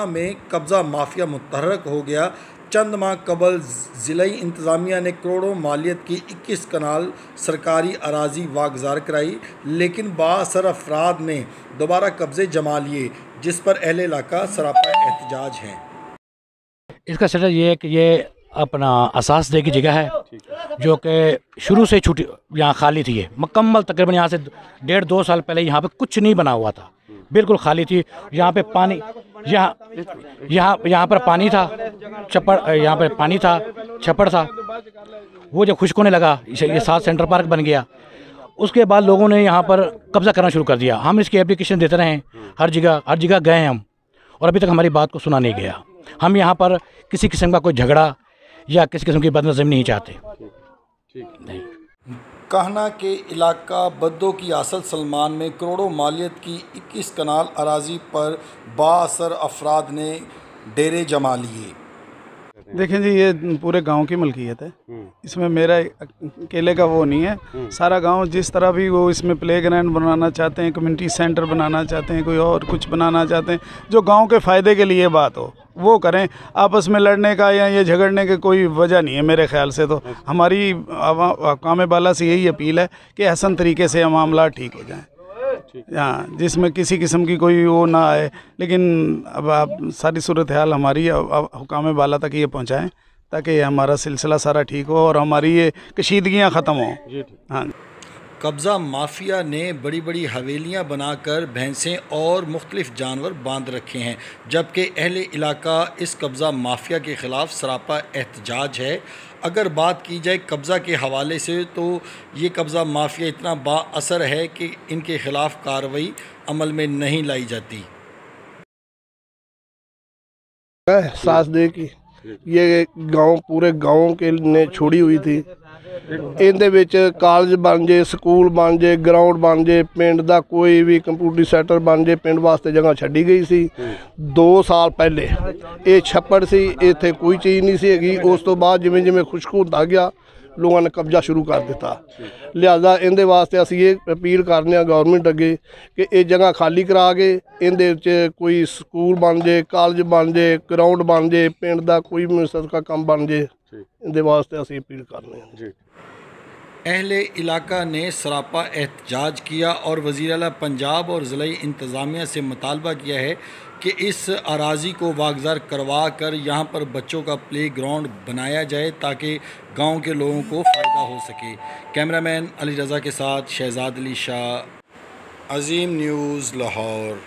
में कब्ज़ा माफिया मुतहर्रक हो गया। चंद माह कबल ज़िलाई इंतज़ामिया ने करोड़ों मालियत की 21 कनाल सरकारी अराजी वागज़ार कराई, लेकिन बाअसर अफराद ने दोबारा कब्ज़े जमा लिए, जिस पर अहले इलाका सरापा एहतजाज हैं। इसका सटर ये है कि ये अपना असास दे की जगह है, जो कि शुरू से छुट्टी यहाँ खाली थी। ये मुकम्मल तकरीबन यहाँ से 1.5-2 साल पहले यहाँ पे कुछ नहीं बना हुआ था, बिल्कुल खाली थी। यहाँ पे पानी यहाँ पर पानी था, छप्पड़, यहाँ पर पानी था, छप्पड़ था। वो जब खुश्क होने लगा, ये साथ सेंटर पार्क बन गया। उसके बाद लोगों ने यहाँ पर कब्ज़ा करना शुरू कर दिया। हम इसकी एप्लीकेशन देते रहे, हर जगह गए हम, और अभी तक हमारी बात को सुना नहीं गया। हम यहाँ पर किसी किस्म का कोई झगड़ा या किसी किस्म की बदनज़मी नहीं चाहते। नहीं। कहना के इलाका बद्दो की आसल सलमान में करोड़ों मालियत की 21 कनाल अराजी पर बाअसर अफराद ने डेरे जमा लिए। देखें जी, ये पूरे गांव की मलकियत है, इसमें मेरा अकेले का वो नहीं है। सारा गांव जिस तरह भी वो इसमें प्ले ग्राउंड बनाना चाहते हैं, कम्युनिटी सेंटर बनाना चाहते हैं, कोई और कुछ बनाना चाहते हैं, जो गांव के फ़ायदे के लिए बात हो वो करें। आपस में लड़ने का या ये झगड़ने की कोई वजह नहीं है मेरे ख्याल से। तो हमारी हुक्काम बाला से यही अपील है कि हसन तरीके से मामला ठीक हो जाए, हाँ, जिसमें किसी किस्म की कोई वो ना आए। लेकिन अब आप सारी सूरत हाल हमारी हुक्काम बाला तक ये पहुँचाएँ, ताकि हमारा सिलसिला सारा ठीक हो और हमारी ये कशीदगियाँ ख़त्म हों। हाँ, कब्ज़ा माफिया ने बड़ी बड़ी हवेलियां बनाकर भैंसें और मुख्तलिफ जानवर बांध रखे हैं, जबकि अहले इलाका इस कब्ज़ा माफिया के ख़िलाफ़ सरापा एहतजाज है। अगर बात की जाए कब्ज़ा के हवाले से, तो ये कब्ज़ा माफिया इतना बाअसर है कि इनके ख़िलाफ़ कार्रवाई अमल में नहीं लाई जाती। सास दे की ये गांव पूरे गांव के ने छोड़ी हुई थी। ਇਹਦੇ ਵਿੱਚ ਕਾਲਜ ਬਣ ਜੇ, ਸਕੂਲ ਬਣ ਜੇ, ਗਰਾਊਂਡ ਬਣ ਜੇ, ਪਿੰਡ ਦਾ ਕੋਈ ਵੀ ਕੰਪਿਊਟਰ ਸੈਂਟਰ ਬਣ ਜੇ, ਪਿੰਡ ਵਾਸਤੇ ਜਗ੍ਹਾ ਛੱਡੀ ਗਈ ਸੀ। 2 ਸਾਲ ਪਹਿਲੇ ਇਹ ਛੱਪੜ ਸੀ, ਇੱਥੇ ਕੋਈ ਚੀਜ਼ ਨਹੀਂ ਸੀ ਹੈਗੀ। ਉਸ ਤੋਂ ਬਾਅਦ ਜਿਵੇਂ ਜਿਵੇਂ ਖੁਸ਼ਕ ਹੁੰਦਾ ਗਿਆ, ਲੋਕਾਂ ਨੇ ਕਬਜ਼ਾ ਸ਼ੁਰੂ ਕਰ ਦਿੱਤਾ। ਲਿਹਾਜ਼ਾ ਇਹਦੇ ਵਾਸਤੇ ਅਸੀਂ ਇਹ ਅਪੀਲ ਕਰਨੇ ਆ ਗਵਰਨਮੈਂਟ ਅੱਗੇ ਕਿ ਇਹ ਜਗ੍ਹਾ ਖਾਲੀ ਕਰਾ ਕੇ ਇਹਦੇ ਵਿੱਚ ਕੋਈ ਸਕੂਲ ਬਣ ਜੇ, ਕਾਲਜ ਬਣ ਜੇ, ਗਰਾਊਂਡ ਬਣ ਜੇ, ਪਿੰਡ ਦਾ ਕੋਈ ਵੀ ਸਦਕਾ ਕੰਮ ਬਣ ਜੇ, ਇਹਦੇ ਵਾਸਤੇ ਅਸੀਂ अपील करने हैं। अहले इलाका ने सरापा एहतजाज किया और वज़ीर आला पंजाब और ज़िला इंतज़ामिया से मुतालबा किया है कि इस अराज़ी को वागज़ार करवा कर यहाँ पर बच्चों का प्ले ग्राउंड बनाया जाए, ताकि गाँव के लोगों को फ़ायदा हो सके। कैमरामैन अली रज़ा के साथ शहजाद अली शाह, अज़ीम न्यूज़, लाहौर।